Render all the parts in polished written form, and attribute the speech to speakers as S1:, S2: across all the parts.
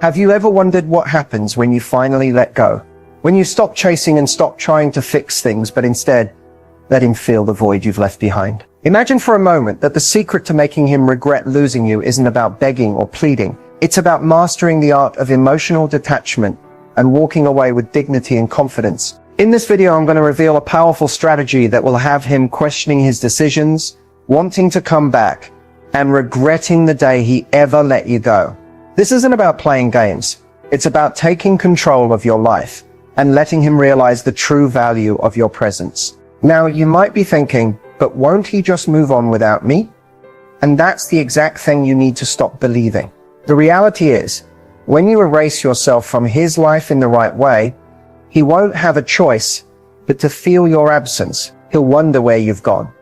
S1: Have you ever wondered what happens when you finally let go? When you stop chasing and stop trying to fix things, but instead let him feel the void you've left behind? Imagine for a moment that the secret to making him regret losing you isn't about begging or pleading. It's about mastering the art of emotional detachment and walking away with dignity and confidence. In this video, I'm going to reveal a powerful strategy that will have him questioning his decisions, wanting to come back, and regretting the day he ever let you go. This isn't about playing games. It's about taking control of your life and letting him realize the true value of your presence. Now, you might be thinking, but won't he just move on without me? And that's the exact thing you need to stop believing. The reality is, when you erase yourself from his life in the right way, he won't have a choice but to feel your absence. He'll wonder where you've gone,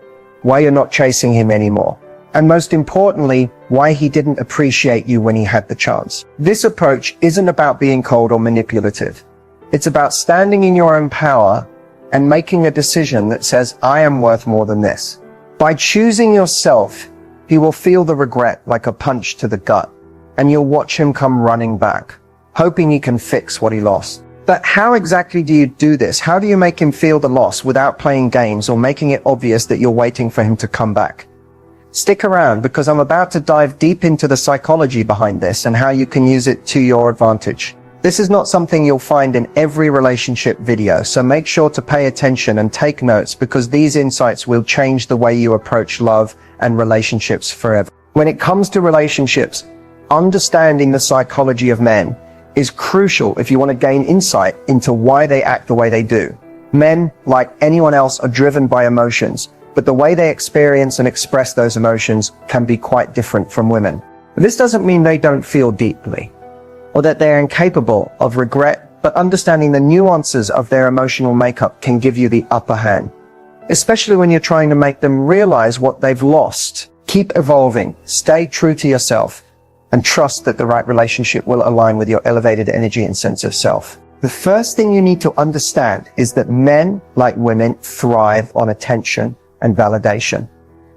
S1: why you're not chasing him anymore, and most importantly, why he didn't appreciate you when he had the chance. This approach isn't about being cold or manipulative. It's about standing in your own power and making a decision that says, I am worth more than this. By choosing yourself, he will feel the regret like a punch to the gut, and you'll watch him come running back, hoping he can fix what he lost. But how exactly do you do this? How do you make him feel the loss without playing games or making it obvious that you're waiting for him to come back? Stick around, because I'm about to dive deep into the psychology behind this and how you can use it to your advantage. This is not something you'll find in every relationship video, so make sure to pay attention and take notes, because these insights will change the way you approach love and relationships forever. When it comes to relationships, understanding the psychology of men is crucial if you want to gain insight into why they act the way they do. Men, like anyone else, are driven by emotions, but the way they experience and express those emotions can be quite different from women. This doesn't mean they don't feel deeply, or that they're incapable of regret, but understanding the nuances of their emotional makeup can give you the upper hand, especially when you're trying to make them realize what they've lost. Keep evolving, stay true to yourself, and trust that the right relationship will align with your elevated energy and sense of self. The first thing you need to understand is that men, like women, thrive on attention and validation.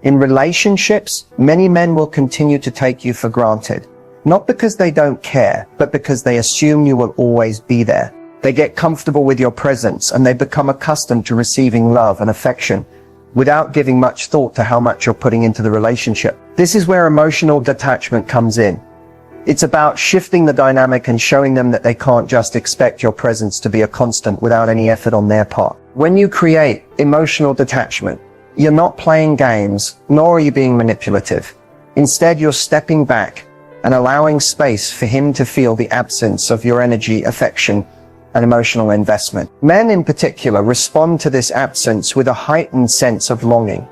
S1: In relationships, many men will continue to take you for granted, not because they don't care, but because they assume you will always be there. They get comfortable with your presence, and they become accustomed to receiving love and affection without giving much thought to how much you're putting into the relationship. This is where emotional detachment comes in. It's about shifting the dynamic and showing them that they can't just expect your presence to be a constant without any effort on their part. When you create emotional detachment, you're not playing games, nor are you being manipulative. Instead, you're stepping back and allowing space for him to feel the absence of your energy, affection, and emotional investment. Men in particular respond to this absence with a heightened sense of longing.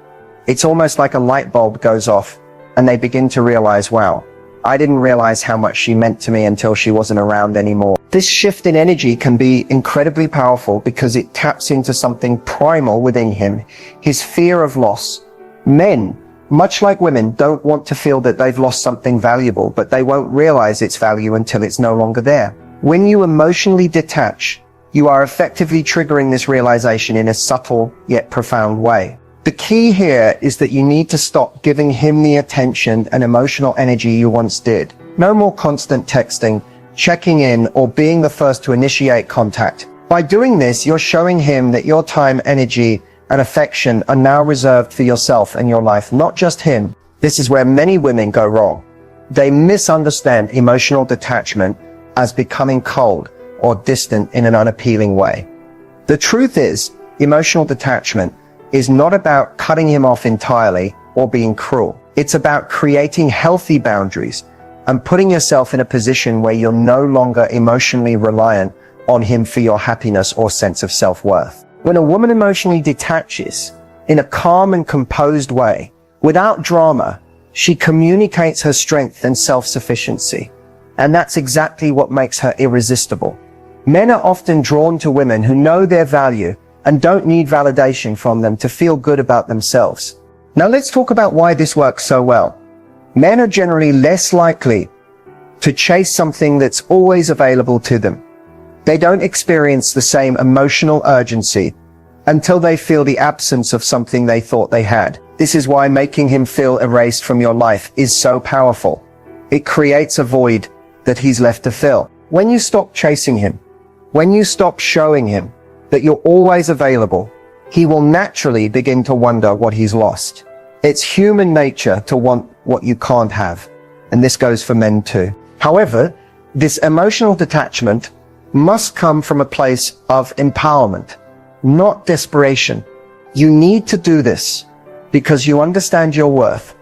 S1: It's almost like a light bulb goes off and they begin to realize, wow, I didn't realize how much she meant to me until she wasn't around anymore. This shift in energy can be incredibly powerful because it taps into something primal within him, his fear of loss. Men, much like women, don't want to feel that they've lost something valuable, but they won't realize its value until it's no longer there. When you emotionally detach, you are effectively triggering this realization in a subtle yet profound way. The key here is that you need to stop giving him the attention and emotional energy you once did. No more constant texting, checking in, or being the first to initiate contact. By doing this, you're showing him that your time, energy, and affection are now reserved for yourself and your life, not just him. This is where many women go wrong. They misunderstand emotional detachment as becoming cold or distant in an unappealing way. The truth is, emotional detachment is not about cutting him off entirely or being cruel. It's about creating healthy boundaries and putting yourself in a position where you're no longer emotionally reliant on him for your happiness or sense of self-worth. When a woman emotionally detaches in a calm and composed way, without drama, she communicates her strength and self-sufficiency. And that's exactly what makes her irresistible. Men are often drawn to women who know their value and don't need validation from them to feel good about themselves. Now let's talk about why this works so well. Men are generally less likely to chase something that's always available to them. They don't experience the same emotional urgency until they feel the absence of something they thought they had. This is why making him feel erased from your life is so powerful. It creates a void that he's left to fill. When you stop chasing him, when you stop showing him that you're always available, he will naturally begin to wonder what he's lost. It's human nature to want what you can't have, and this goes for men too. However, this emotional detachment must come from a place of empowerment, not desperation. You need to do this because you understand your worth,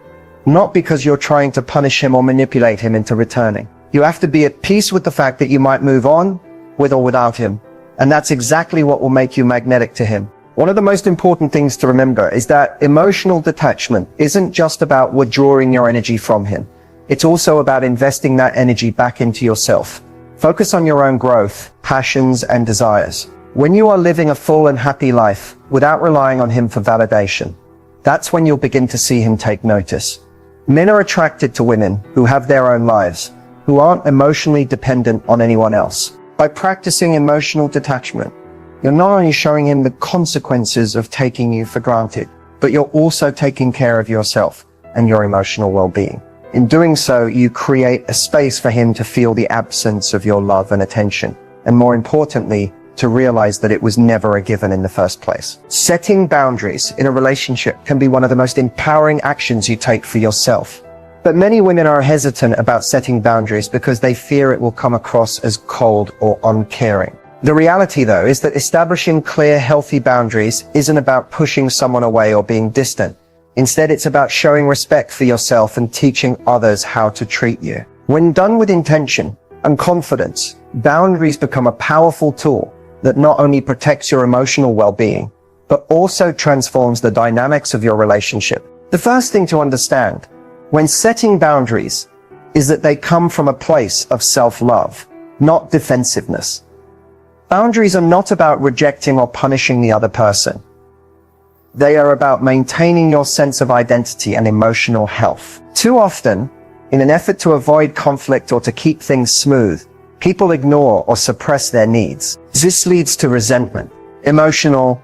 S1: not because you're trying to punish him or manipulate him into returning. You have to be at peace with the fact that you might move on with or without him, and that's exactly what will make you magnetic to him. One of the most important things to remember is that emotional detachment isn't just about withdrawing your energy from him. It's also about investing that energy back into yourself. Focus on your own growth, passions, and desires. When you are living a full and happy life without relying on him for validation, that's when you'll begin to see him take notice. Men are attracted to women who have their own lives, who aren't emotionally dependent on anyone else. By practicing emotional detachment, you're not only showing him the consequences of taking you for granted, but you're also taking care of yourself and your emotional well-being. In doing so, you create a space for him to feel the absence of your love and attention, and more importantly, to realize that it was never a given in the first place. Setting boundaries in a relationship can be one of the most empowering actions you take for yourself. But many women are hesitant about setting boundaries because they fear it will come across as cold or uncaring. The reality, though, is that establishing clear, healthy boundaries isn't about pushing someone away or being distant. Instead, it's about showing respect for yourself and teaching others how to treat you. When done with intention and confidence, boundaries become a powerful tool that not only protects your emotional well-being, but also transforms the dynamics of your relationship. The first thing to understand when setting boundaries is that they come from a place of self-love, not defensiveness. Boundaries are not about rejecting or punishing the other person. They are about maintaining your sense of identity and emotional health. Too often, in an effort to avoid conflict or to keep things smooth, people ignore or suppress their needs. This leads to resentment, emotional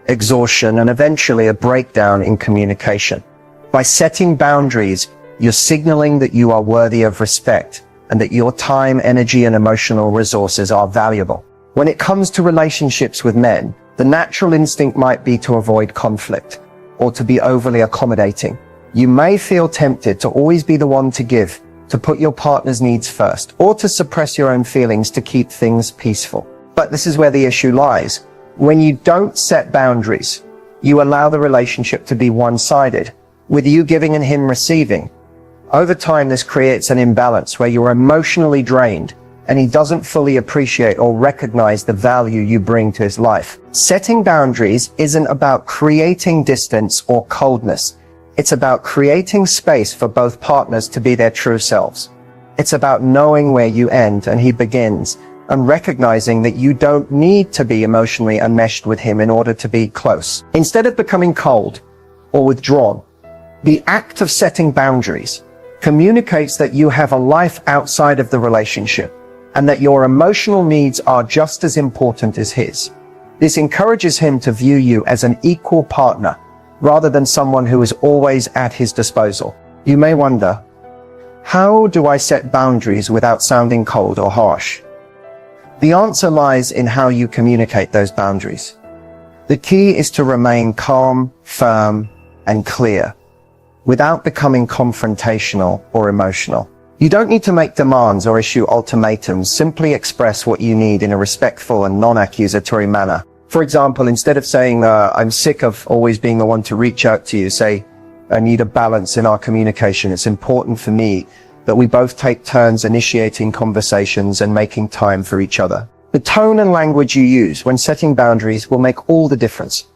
S1: exhaustion, and eventually a breakdown in communication. By setting boundaries, you're signaling that you are worthy of respect and that your time, energy, and emotional resources are valuable. When it comes to relationships with men, the natural instinct might be to avoid conflict or to be overly accommodating. You may feel tempted to always be the one to give, to put your partner's needs first, or to suppress your own feelings to keep things peaceful. But this is where the issue lies. When you don't set boundaries, you allow the relationship to be one-sided, with you giving and him receiving. Over time, this creates an imbalance where you're emotionally drained and he doesn't fully appreciate or recognize the value you bring to his life. Setting boundaries isn't about creating distance or coldness. It's about creating space for both partners to be their true selves. It's about knowing where you end and he begins, and recognizing that you don't need to be emotionally enmeshed with him in order to be close. Instead of becoming cold or withdrawn, the act of setting boundaries communicates that you have a life outside of the relationship, and that your emotional needs are just as important as his. This encourages him to view you as an equal partner, rather than someone who is always at his disposal. You may wonder, how do I set boundaries without sounding cold or harsh? The answer lies in how you communicate those boundaries. The key is to remain calm, firm, and clear, without becoming confrontational or emotional. You don't need to make demands or issue ultimatums. Simply express what you need in a respectful and non-accusatory manner. For example, instead of saying, I'm sick of always being the one to reach out to you, say, I need a balance in our communication. It's important for me that we both take turns initiating conversations and making time for each other. The tone and language you use when setting boundaries will make all the difference.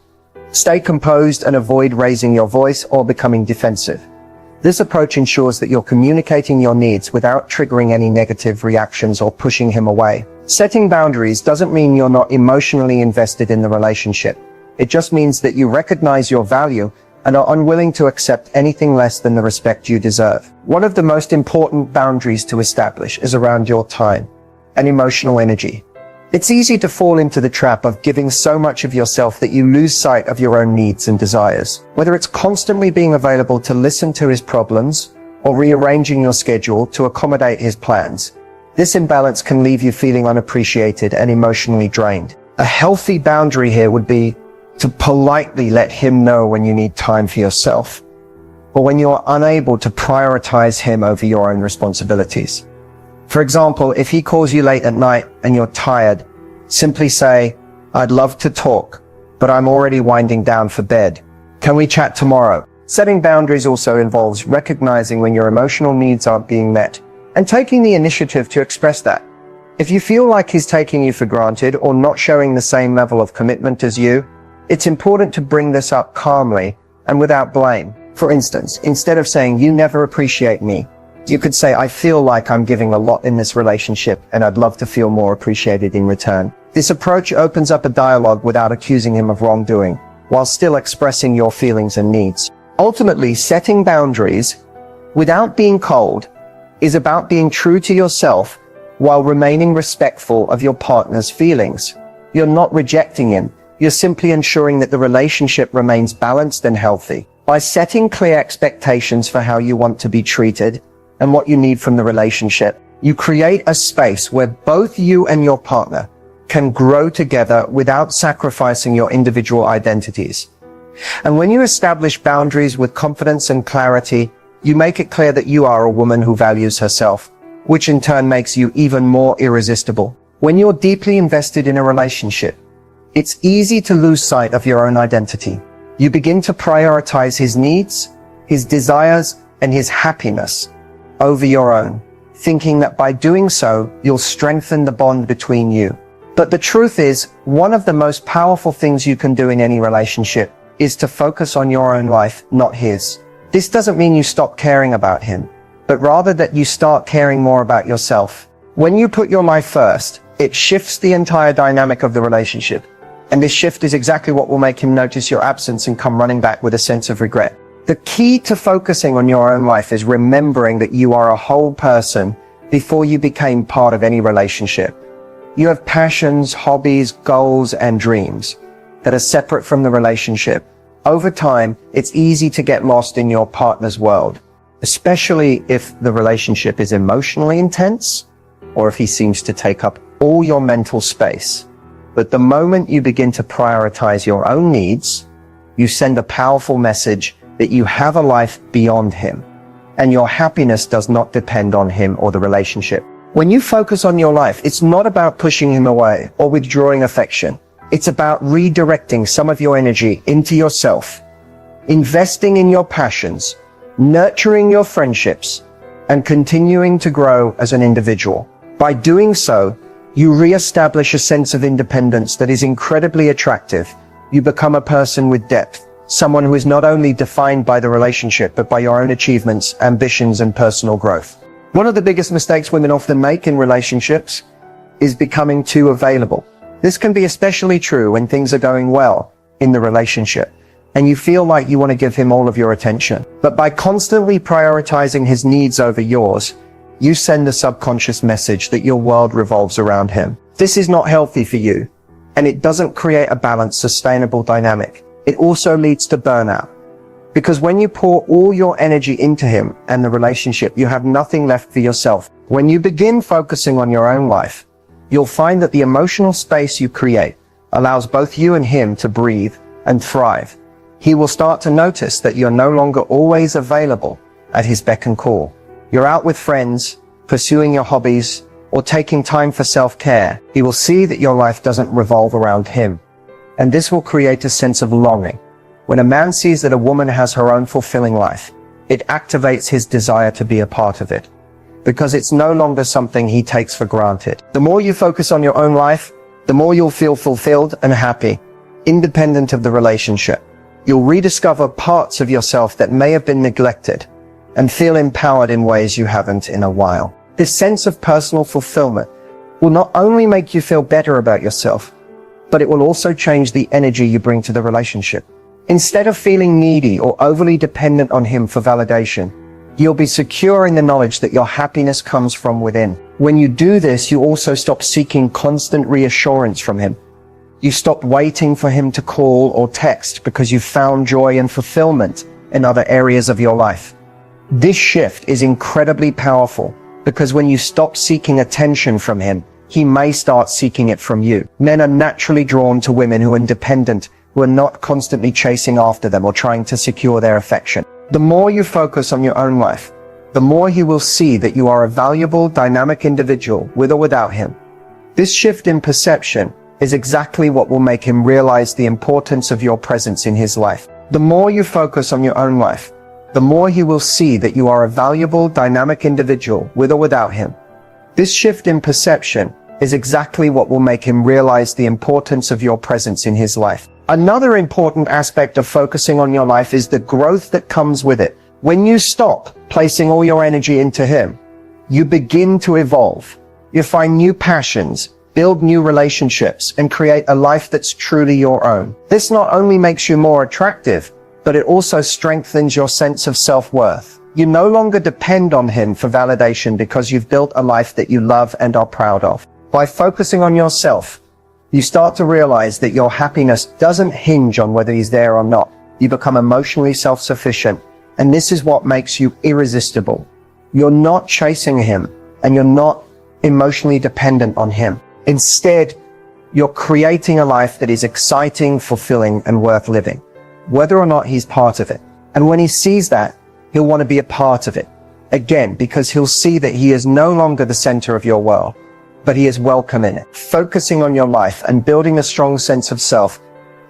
S1: Stay composed and avoid raising your voice or becoming defensive. This approach ensures that you're communicating your needs without triggering any negative reactions or pushing him away. Setting boundaries doesn't mean you're not emotionally invested in the relationship. It just means that you recognize your value and are unwilling to accept anything less than the respect you deserve. One of the most important boundaries to establish is around your time and emotional energy. It's easy to fall into the trap of giving so much of yourself that you lose sight of your own needs and desires. Whether it's constantly being available to listen to his problems or rearranging your schedule to accommodate his plans, This imbalance can leave you feeling unappreciated and emotionally drained. A healthy boundary here would be to politely let him know when you need time for yourself, or when you're unable to prioritize him over your own responsibilities. For example, if he calls you late at night and you're tired, simply say, "I'd love to talk, but I'm already winding down for bed. Can we chat tomorrow?" Setting boundaries also involves recognizing when your emotional needs aren't being met and taking the initiative to express that. If you feel like he's taking you for granted or not showing the same level of commitment as you, it's important to bring this up calmly and without blame. For instance, instead of saying, "You never appreciate me," you could say, "I feel like I'm giving a lot in this relationship and I'd love to feel more appreciated in return." This approach opens up a dialogue without accusing him of wrongdoing, while still expressing your feelings and needs. Ultimately, setting boundaries without being cold is about being true to yourself while remaining respectful of your partner's feelings. You're not rejecting him. You're simply ensuring that the relationship remains balanced and healthy. By setting clear expectations for how you want to be treated and what you need from the relationship, you create a space where both you and your partner can grow together without sacrificing your individual identities. And when you establish boundaries with confidence and clarity, you make it clear that you are a woman who values herself, which in turn makes you even more irresistible. When you're deeply invested in a relationship, it's easy to lose sight of your own identity. You begin to prioritize his needs, his desires, and his happiness over your own, thinking that by doing so, you'll strengthen the bond between you. But the truth is, one of the most powerful things you can do in any relationship is to focus on your own life, not his. This doesn't mean you stop caring about him, but rather that you start caring more about yourself. When you put your life first, it shifts the entire dynamic of the relationship. And this shift is exactly what will make him notice your absence and come running back with a sense of regret. The key to focusing on your own life is remembering that you are a whole person before you became part of any relationship. You have passions, hobbies, goals, and dreams that are separate from the relationship. Over time, it's easy to get lost in your partner's world, especially if the relationship is emotionally intense or if he seems to take up all your mental space. But the moment you begin to prioritize your own needs, you send a powerful message that you have a life beyond him, and your happiness does not depend on him or the relationship. When you focus on your life, it's not about pushing him away or withdrawing affection. It's about redirecting some of your energy into yourself, investing in your passions, nurturing your friendships, and continuing to grow as an individual. By doing so, you re-establish a sense of independence that is incredibly attractive. You become a person with depth, someone who is not only defined by the relationship, but by your own achievements, ambitions, and personal growth. One of the biggest mistakes women often make in relationships is becoming too available. This can be especially true when things are going well in the relationship and you feel like you want to give him all of your attention. But by constantly prioritizing his needs over yours, you send a subconscious message that your world revolves around him. This is not healthy for you, and it doesn't create a balanced, sustainable dynamic. It also leads to burnout. Because when you pour all your energy into him and the relationship, you have nothing left for yourself. When you begin focusing on your own life, you'll find that the emotional space you create allows both you and him to breathe and thrive. He will start to notice that you're no longer always available at his beck and call. You're out with friends, pursuing your hobbies, or taking time for self-care. He will see that your life doesn't revolve around him, and this will create a sense of longing. When a man sees that a woman has her own fulfilling life, it activates his desire to be a part of it, because it's no longer something he takes for granted. The more you focus on your own life, the more you'll feel fulfilled and happy, independent of the relationship. You'll rediscover parts of yourself that may have been neglected and feel empowered in ways you haven't in a while. This sense of personal fulfillment will not only make you feel better about yourself, but it will also change the energy you bring to the relationship. Instead of feeling needy or overly dependent on him for validation, you'll be secure in the knowledge that your happiness comes from within. When you do this, you also stop seeking constant reassurance from him. You stop waiting for him to call or text because you've found joy and fulfillment in other areas of your life. This shift is incredibly powerful Because when you stop seeking attention from him, he may start seeking it from you. Men are naturally drawn to women who are independent, who are not constantly chasing after them or trying to secure their affection. The more you focus on your own life, the more he will see that you are a valuable, dynamic individual with or without him. This shift in perception is exactly what will make him realize the importance of your presence in his life. The more you focus on your own life, the more he will see that you are a valuable, dynamic individual with or without him. This shift in perception is exactly what will make him realize the importance of your presence in his life. Another important aspect of focusing on your life is the growth that comes with it. When you stop placing all your energy into him, you begin to evolve. You find new passions, build new relationships, and create a life that's truly your own. This not only makes you more attractive, but it also strengthens your sense of self-worth. You no longer depend on him for validation because you've built a life that you love and are proud of. By focusing on yourself, you start to realize that your happiness doesn't hinge on whether he's there or not. You become emotionally self-sufficient, and this is what makes you irresistible. You're not chasing him, and you're not emotionally dependent on him. Instead, you're creating a life that is exciting, fulfilling, and worth living, whether or not he's part of it. And when he sees that, he'll want to be a part of it. Again, because he'll see that he is no longer the center of your world, but he is welcome in it. Focusing on your life and building a strong sense of self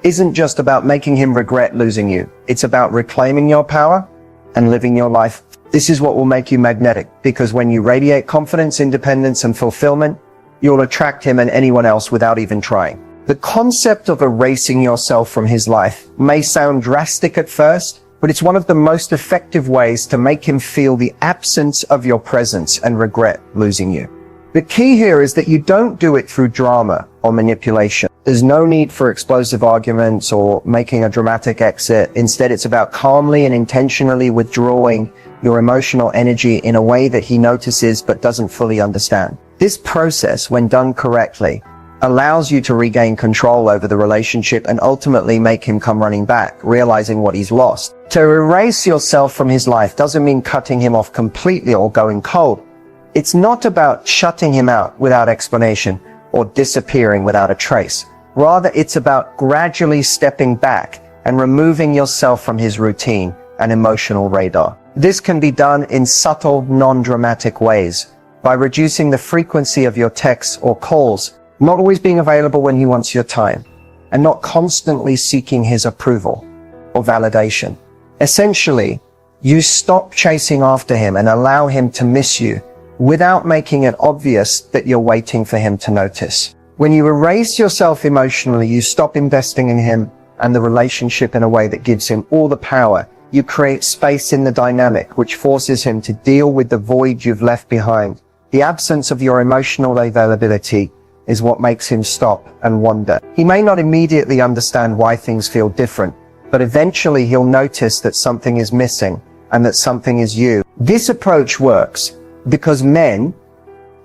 S1: isn't just about making him regret losing you. It's about reclaiming your power and living your life. This is what will make you magnetic, because when you radiate confidence, independence, and fulfillment, you'll attract him and anyone else without even trying. The concept of erasing yourself from his life may sound drastic at first, but it's one of the most effective ways to make him feel the absence of your presence and regret losing you. The key here is that you don't do it through drama or manipulation. There's no need for explosive arguments or making a dramatic exit. Instead, it's about calmly and intentionally withdrawing your emotional energy in a way that he notices but doesn't fully understand. This process, when done correctly, allows you to regain control over the relationship and ultimately make him come running back, realizing what he's lost. To erase yourself from his life doesn't mean cutting him off completely or going cold. It's not about shutting him out without explanation or disappearing without a trace. Rather, it's about gradually stepping back and removing yourself from his routine and emotional radar. This can be done in subtle, non-dramatic ways, by reducing the frequency of your texts or calls, not always being available when he wants your time, and not constantly seeking his approval or validation. Essentially, you stop chasing after him and allow him to miss you without making it obvious that you're waiting for him to notice. When you erase yourself emotionally, you stop investing in him and the relationship in a way that gives him all the power. You create space in the dynamic, which forces him to deal with the void you've left behind. The absence of your emotional availability is what makes him stop and wonder. He may not immediately understand why things feel different, but eventually he'll notice that something is missing and that something is you. This approach works because men,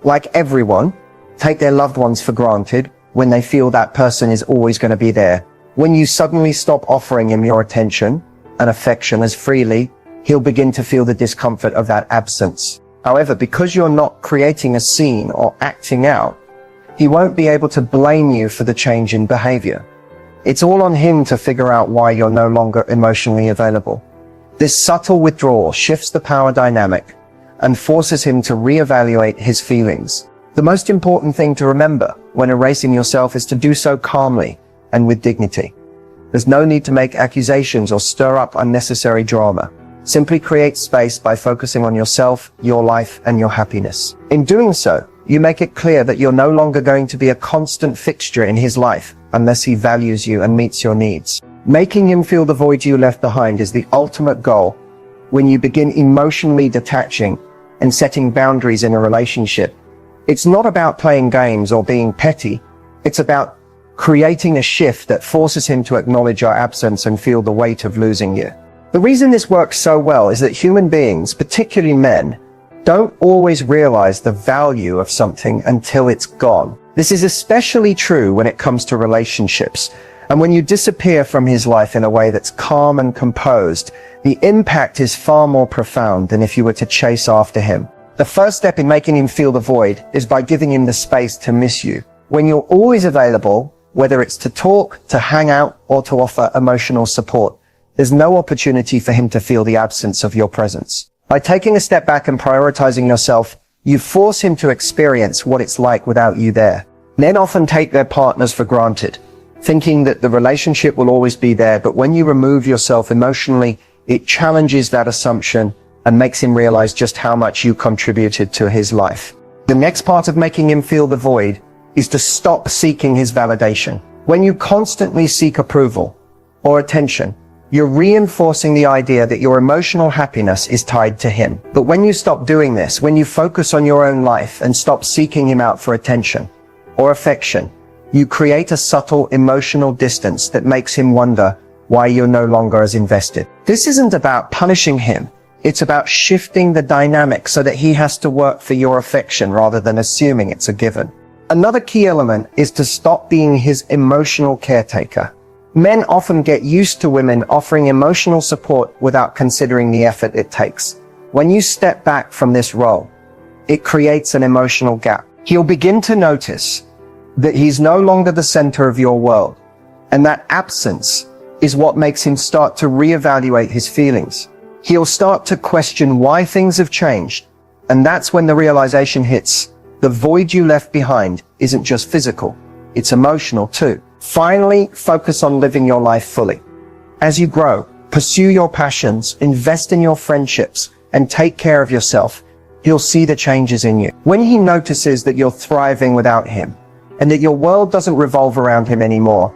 S1: like everyone, take their loved ones for granted when they feel that person is always going to be there. When you suddenly stop offering him your attention and affection as freely, he'll begin to feel the discomfort of that absence. However, because you're not creating a scene or acting out, he won't be able to blame you for the change in behavior. It's all on him to figure out why you're no longer emotionally available. This subtle withdrawal shifts the power dynamic and forces him to reevaluate his feelings. The most important thing to remember when erasing yourself is to do so calmly and with dignity. There's no need to make accusations or stir up unnecessary drama. Simply create space by focusing on yourself, your life, and your happiness. In doing so, you make it clear that you're no longer going to be a constant fixture in his life unless he values you and meets your needs. Making him feel the void you left behind is the ultimate goal when you begin emotionally detaching and setting boundaries in a relationship. It's not about playing games or being petty. It's about creating a shift that forces him to acknowledge your absence and feel the weight of losing you. The reason this works so well is that human beings, particularly men, don't always realize the value of something until it's gone. This is especially true when it comes to relationships. And when you disappear from his life in a way that's calm and composed, the impact is far more profound than if you were to chase after him. The first step in making him feel the void is by giving him the space to miss you. When you're always available, whether it's to talk, to hang out, or to offer emotional support, there's no opportunity for him to feel the absence of your presence. By taking a step back and prioritizing yourself, you force him to experience what it's like without you there. Men often take their partners for granted, thinking that the relationship will always be there, but when you remove yourself emotionally, it challenges that assumption and makes him realize just how much you contributed to his life. The next part of making him feel the void is to stop seeking his validation. When you constantly seek approval or attention, you're reinforcing the idea that your emotional happiness is tied to him. But when you stop doing this, when you focus on your own life and stop seeking him out for attention or affection, you create a subtle emotional distance that makes him wonder why you're no longer as invested. This isn't about punishing him. It's about shifting the dynamic so that he has to work for your affection rather than assuming it's a given. Another key element is to stop being his emotional caretaker. Men often get used to women offering emotional support without considering the effort it takes. When you step back from this role, it creates an emotional gap. He'll begin to notice that he's no longer the center of your world, and that absence is what makes him start to reevaluate his feelings. He'll start to question why things have changed, and that's when the realization hits. The void you left behind isn't just physical, it's emotional too. Finally, focus on living your life fully. As you grow, pursue your passions, invest in your friendships, and take care of yourself. He'll see the changes in you. When he notices that you're thriving without him, and that your world doesn't revolve around him anymore,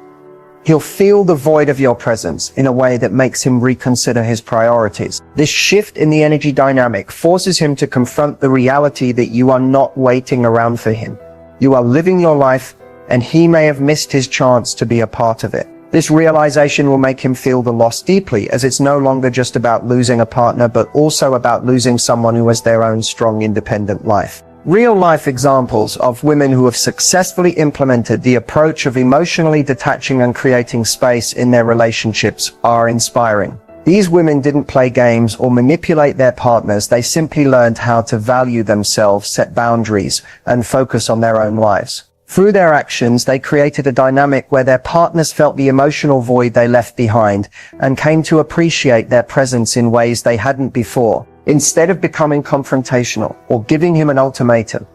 S1: he'll feel the void of your presence in a way that makes him reconsider his priorities. This shift in the energy dynamic forces him to confront the reality that you are not waiting around for him. You are living your life, and he may have missed his chance to be a part of it. This realization will make him feel the loss deeply, as it's no longer just about losing a partner, but also about losing someone who has their own strong, independent life. Real-life examples of women who have successfully implemented the approach of emotionally detaching and creating space in their relationships are inspiring. These women didn't play games or manipulate their partners. They simply learned how to value themselves, set boundaries, and focus on their own lives. Through their actions, they created a dynamic where their partners felt the emotional void they left behind and came to appreciate their presence in ways they hadn't before. Instead of becoming confrontational or giving him an ultimatum,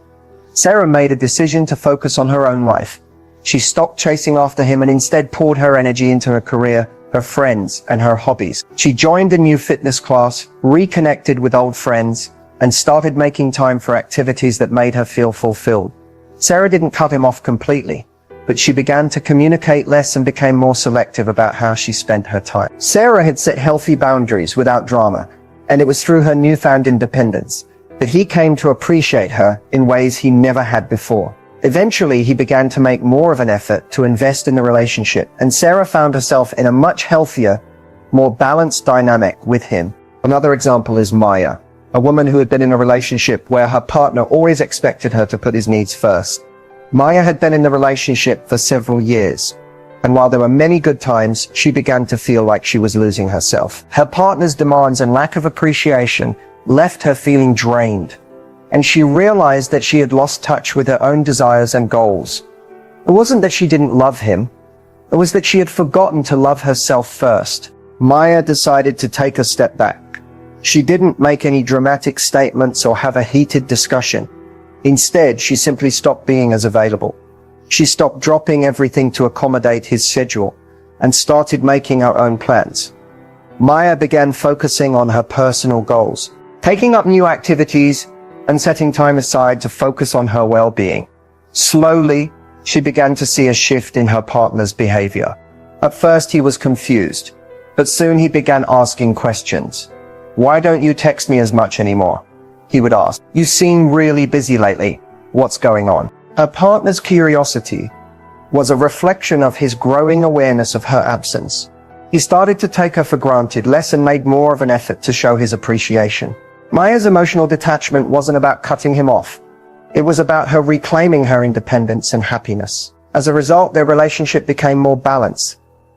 S1: Sarah made a decision to focus on her own life. She stopped chasing after him and instead poured her energy into her career, her friends, and her hobbies. She joined a new fitness class, reconnected with old friends, and started making time for activities that made her feel fulfilled. Sarah didn't cut him off completely, but she began to communicate less and became more selective about how she spent her time. Sarah had set healthy boundaries without drama, and it was through her newfound independence that he came to appreciate her in ways he never had before. Eventually, he began to make more of an effort to invest in the relationship, and Sarah found herself in a much healthier, more balanced dynamic with him. Another example is Maya, a woman who had been in a relationship where her partner always expected her to put his needs first. Maya had been in the relationship for several years, and while there were many good times, she began to feel like she was losing herself. Her partner's demands and lack of appreciation left her feeling drained, and she realized that she had lost touch with her own desires and goals. It wasn't that she didn't love him, it was that she had forgotten to love herself first. Maya decided to take a step back. She didn't make any dramatic statements or have a heated discussion. Instead, she simply stopped being as available. She stopped dropping everything to accommodate his schedule and started making her own plans. Maya began focusing on her personal goals, taking up new activities and setting time aside to focus on her well-being. Slowly, she began to see a shift in her partner's behavior. At first, he was confused, but soon he began asking questions. "Why don't you text me as much anymore?" he would ask. "You seem really busy lately. What's going on?" Her partner's curiosity was a reflection of his growing awareness of her absence. He started to take her for granted less and made more of an effort to show his appreciation. Maya's emotional detachment wasn't about cutting him off. It was about her reclaiming her independence and happiness. As a result, their relationship became more balanced,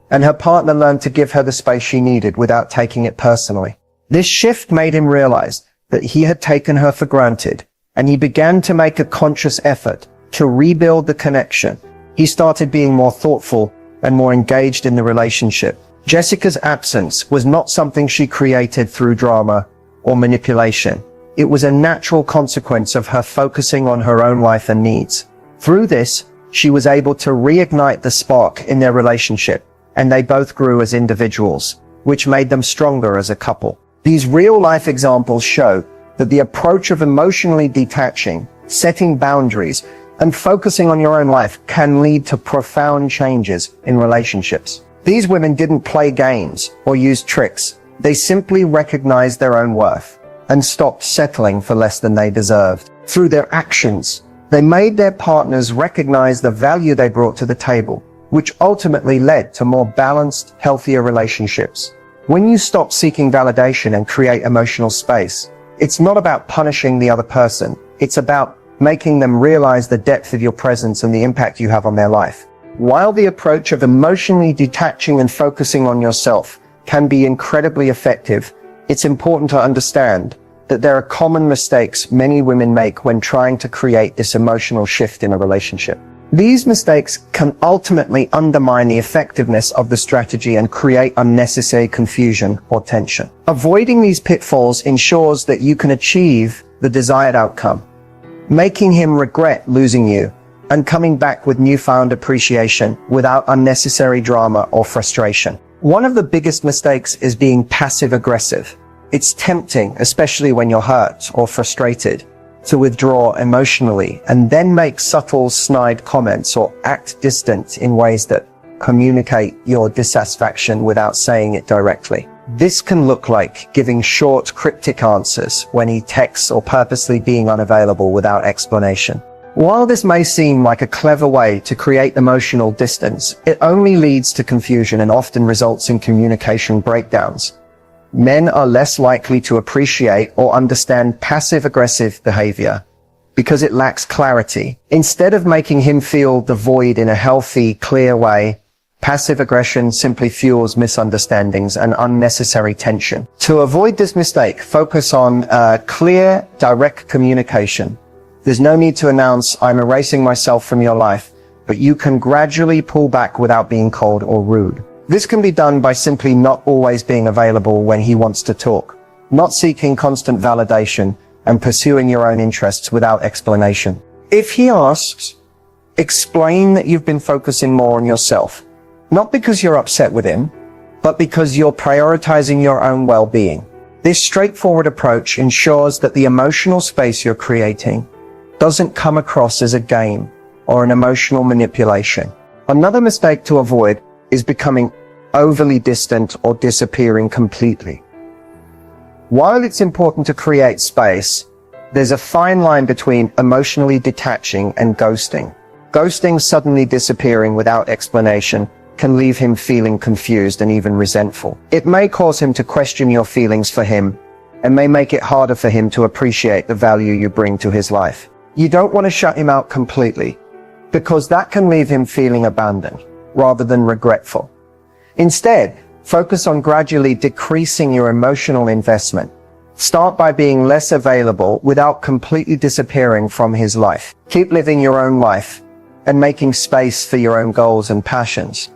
S1: and her partner learned to give her the space she needed without taking it personally. This shift made him realize that he had taken her for granted, and he began to make a conscious effort to rebuild the connection. He started being more thoughtful and more engaged in the relationship. Jessica's absence was not something she created through drama or manipulation. It was a natural consequence of her focusing on her own life and needs. Through this, she was able to reignite the spark in their relationship, and they both grew as individuals, which made them stronger as a couple. These real-life examples show that the approach of emotionally detaching, setting boundaries, and focusing on your own life can lead to profound changes in relationships. These women didn't play games or use tricks. They simply recognized their own worth and stopped settling for less than they deserved. Through their actions, they made their partners recognize the value they brought to the table, which ultimately led to more balanced, healthier relationships. When you stop seeking validation and create emotional space, it's not about punishing the other person. It's about making them realize the depth of your presence and the impact you have on their life. While the approach of emotionally detaching and focusing on yourself can be incredibly effective, it's important to understand that there are common mistakes many women make when trying to create this emotional shift in a relationship. These mistakes can ultimately undermine the effectiveness of the strategy and create unnecessary confusion or tension. Avoiding these pitfalls ensures that you can achieve the desired outcome, making him regret losing you and coming back with newfound appreciation without unnecessary drama or frustration. One of the biggest mistakes is being passive-aggressive. It's tempting, especially when you're hurt or frustrated, to withdraw emotionally and then make subtle, snide comments or act distant in ways that communicate your dissatisfaction without saying it directly. This can look like giving short, cryptic answers when he texts or purposely being unavailable without explanation. While this may seem like a clever way to create emotional distance, it only leads to confusion and often results in communication breakdowns. Men are less likely to appreciate or understand passive-aggressive behavior because it lacks clarity. Instead of making him feel the void in a healthy, clear way, passive aggression simply fuels misunderstandings and unnecessary tension. To avoid this mistake, focus on clear, direct communication. There's no need to announce, "I'm erasing myself from your life," but you can gradually pull back without being cold or rude. This can be done by simply not always being available when he wants to talk, not seeking constant validation, and pursuing your own interests without explanation. If he asks, explain that you've been focusing more on yourself, not because you're upset with him, but because you're prioritizing your own well-being. This straightforward approach ensures that the emotional space you're creating doesn't come across as a game or an emotional manipulation. Another mistake to avoid is becoming overly distant or disappearing completely. While it's important to create space, there's a fine line between emotionally detaching and ghosting. Ghosting, suddenly disappearing without explanation, can leave him feeling confused and even resentful. It may cause him to question your feelings for him and may make it harder for him to appreciate the value you bring to his life. You don't want to shut him out completely, because that can leave him feeling abandoned rather than regretful. Instead, focus on gradually decreasing your emotional investment. Start by being less available without completely disappearing from his life. Keep living your own life and making space for your own goals and passions.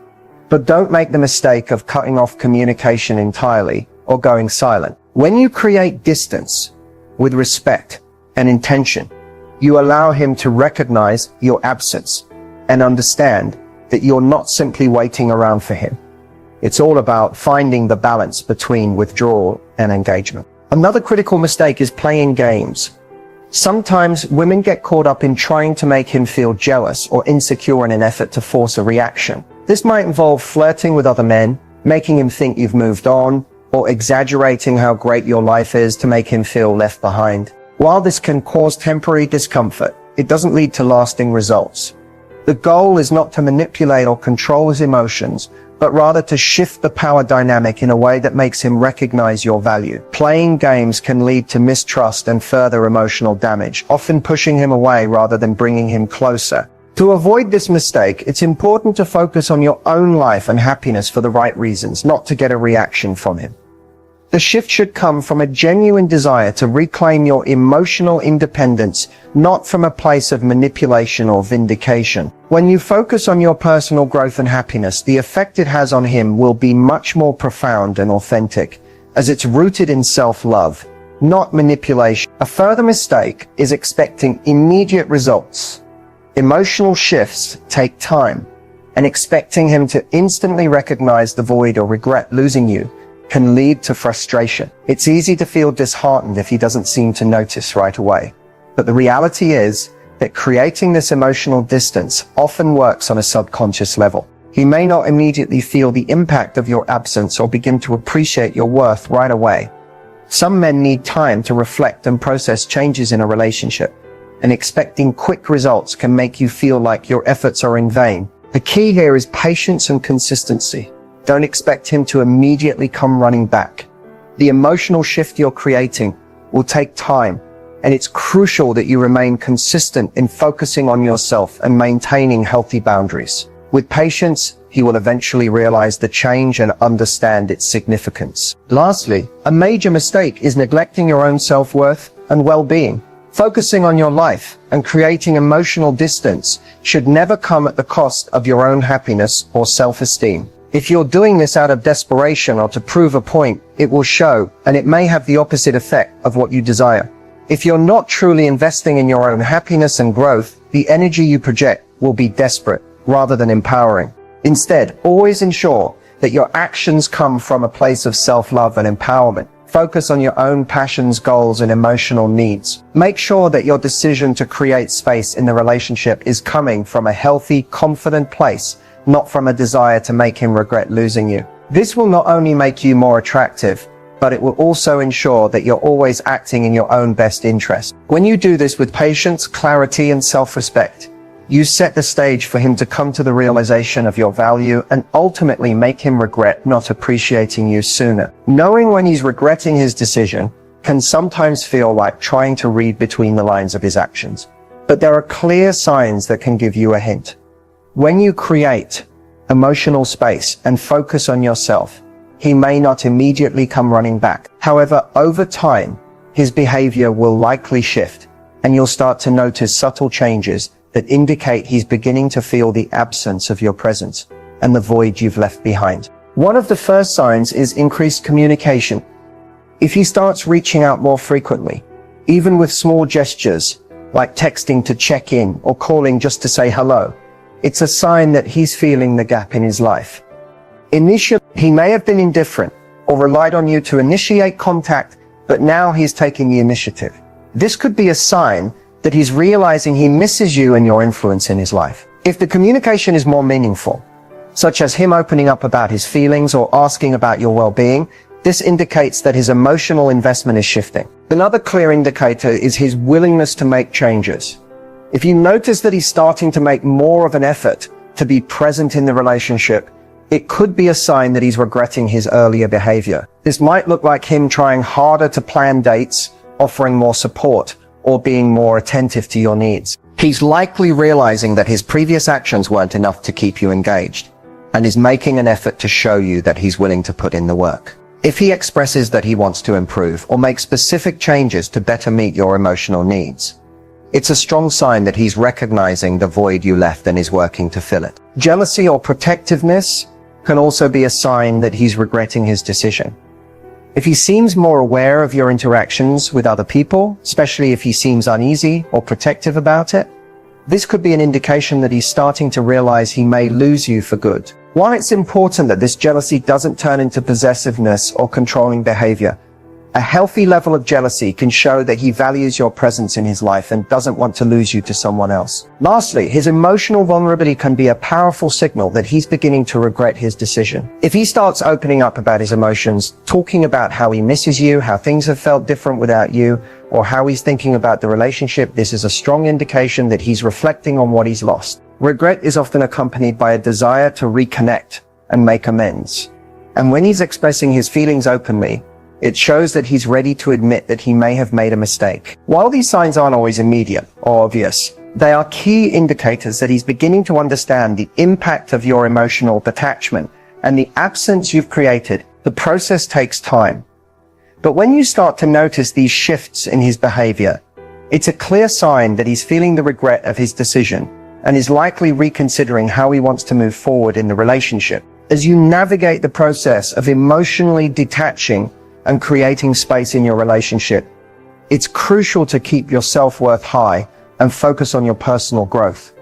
S1: But don't make the mistake of cutting off communication entirely or going silent. When you create distance with respect and intention, you allow him to recognize your absence and understand that you're not simply waiting around for him. It's all about finding the balance between withdrawal and engagement. Another critical mistake is playing games. Sometimes women get caught up in trying to make him feel jealous or insecure in an effort to force a reaction. This might involve flirting with other men, making him think you've moved on, or exaggerating how great your life is to make him feel left behind. While this can cause temporary discomfort, it doesn't lead to lasting results. The goal is not to manipulate or control his emotions, but rather to shift the power dynamic in a way that makes him recognize your value. Playing games can lead to mistrust and further emotional damage, often pushing him away rather than bringing him closer. To avoid this mistake, it's important to focus on your own life and happiness for the right reasons, not to get a reaction from him. The shift should come from a genuine desire to reclaim your emotional independence, not from a place of manipulation or vindication. When you focus on your personal growth and happiness, the effect it has on him will be much more profound and authentic, as it's rooted in self-love, not manipulation. A further mistake is expecting immediate results. Emotional shifts take time, and expecting him to instantly recognize the void or regret losing you can lead to frustration. It's easy to feel disheartened if he doesn't seem to notice right away. But the reality is that creating this emotional distance often works on a subconscious level. He may not immediately feel the impact of your absence or begin to appreciate your worth right away. Some men need time to reflect and process changes in a relationship, and expecting quick results can make you feel like your efforts are in vain. The key here is patience and consistency. Don't expect him to immediately come running back. The emotional shift you're creating will take time, and it's crucial that you remain consistent in focusing on yourself and maintaining healthy boundaries. With patience, he will eventually realize the change and understand its significance. Lastly, a major mistake is neglecting your own self-worth and well-being. Focusing on your life and creating emotional distance should never come at the cost of your own happiness or self-esteem. If you're doing this out of desperation or to prove a point, it will show, and it may have the opposite effect of what you desire. If you're not truly investing in your own happiness and growth, the energy you project will be desperate rather than empowering. Instead, always ensure that your actions come from a place of self-love and empowerment. Focus on your own passions, goals, and emotional needs. Make sure that your decision to create space in the relationship is coming from a healthy, confident place, not from a desire to make him regret losing you. This will not only make you more attractive, but it will also ensure that you're always acting in your own best interest. When you do this with patience, clarity, and self-respect, you set the stage for him to come to the realization of your value and ultimately make him regret not appreciating you sooner. Knowing when he's regretting his decision can sometimes feel like trying to read between the lines of his actions, but there are clear signs that can give you a hint. When you create emotional space and focus on yourself, he may not immediately come running back. However, over time, his behavior will likely shift, and you'll start to notice subtle changes that indicate he's beginning to feel the absence of your presence and the void you've left behind. One of the first signs is increased communication. If he starts reaching out more frequently, even with small gestures, like texting to check in or calling just to say hello, it's a sign that he's feeling the gap in his life. Initially, he may have been indifferent or relied on you to initiate contact, but now he's taking the initiative. This could be a sign that he's realizing he misses you and your influence in his life. If the communication is more meaningful, such as him opening up about his feelings or asking about your well-being, this indicates that his emotional investment is shifting. Another clear indicator is his willingness to make changes. If you notice that he's starting to make more of an effort to be present in the relationship, it could be a sign that he's regretting his earlier behavior. This might look like him trying harder to plan dates, offering more support, or being more attentive to your needs. He's likely realizing that his previous actions weren't enough to keep you engaged, and is making an effort to show you that he's willing to put in the work. If he expresses that he wants to improve or make specific changes to better meet your emotional needs, it's a strong sign that he's recognizing the void you left and is working to fill it. Jealousy or protectiveness can also be a sign that he's regretting his decision. If he seems more aware of your interactions with other people, especially if he seems uneasy or protective about it, this could be an indication that he's starting to realize he may lose you for good. While it's important that this jealousy doesn't turn into possessiveness or controlling behavior, a healthy level of jealousy can show that he values your presence in his life and doesn't want to lose you to someone else. Lastly, his emotional vulnerability can be a powerful signal that he's beginning to regret his decision. If he starts opening up about his emotions, talking about how he misses you, how things have felt different without you, or how he's thinking about the relationship, this is a strong indication that he's reflecting on what he's lost. Regret is often accompanied by a desire to reconnect and make amends. And when he's expressing his feelings openly, it shows that he's ready to admit that he may have made a mistake. While these signs aren't always immediate or obvious, they are key indicators that he's beginning to understand the impact of your emotional detachment and the absence you've created. The process takes time, But when you start to notice these shifts in his behavior, it's a clear sign that he's feeling the regret of his decision and is likely reconsidering how he wants to move forward in the relationship. As you navigate the process of emotionally detaching and creating space in your relationship, it's crucial to keep your self-worth high and focus on your personal growth.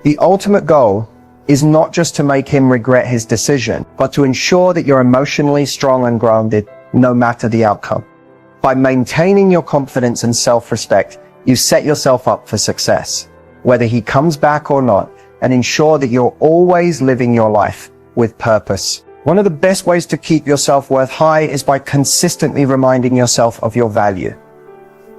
S1: The ultimate goal is not just to make him regret his decision, but to ensure that you're emotionally strong and grounded no matter the outcome. By maintaining your confidence and self-respect, you set yourself up for success, whether he comes back or not, and ensure that you're always living your life with purpose. One of the best ways to keep your self-worth high is by consistently reminding yourself of your value.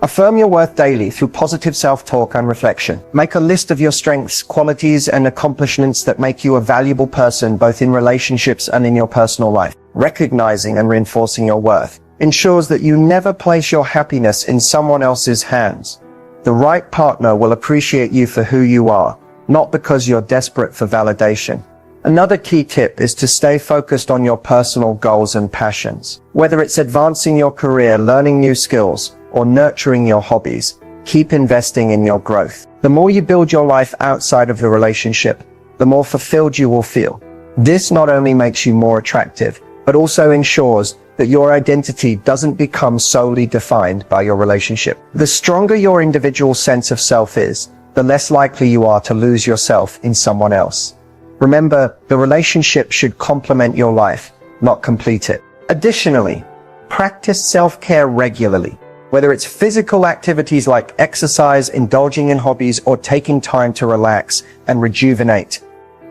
S1: Affirm your worth daily through positive self-talk and reflection. Make a list of your strengths, qualities, and accomplishments that make you a valuable person, both in relationships and in your personal life. Recognizing and reinforcing your worth ensures that you never place your happiness in someone else's hands. The right partner will appreciate you for who you are, not because you're desperate for validation. Another key tip is to stay focused on your personal goals and passions. Whether it's advancing your career, learning new skills, or nurturing your hobbies, keep investing in your growth. The more you build your life outside of the relationship, the more fulfilled you will feel. This not only makes you more attractive, but also ensures that your identity doesn't become solely defined by your relationship. The stronger your individual sense of self is, the less likely you are to lose yourself in someone else. Remember, the relationship should complement your life, not complete it. Additionally, practice self-care regularly. Whether it's physical activities like exercise, indulging in hobbies, or taking time to relax and rejuvenate.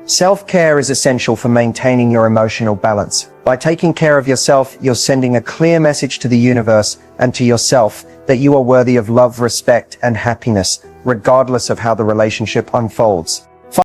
S1: Self-care is essential for maintaining your emotional balance. By taking care of yourself, you're sending a clear message to the universe and to yourself that you are worthy of love, respect, and happiness, regardless of how the relationship unfolds.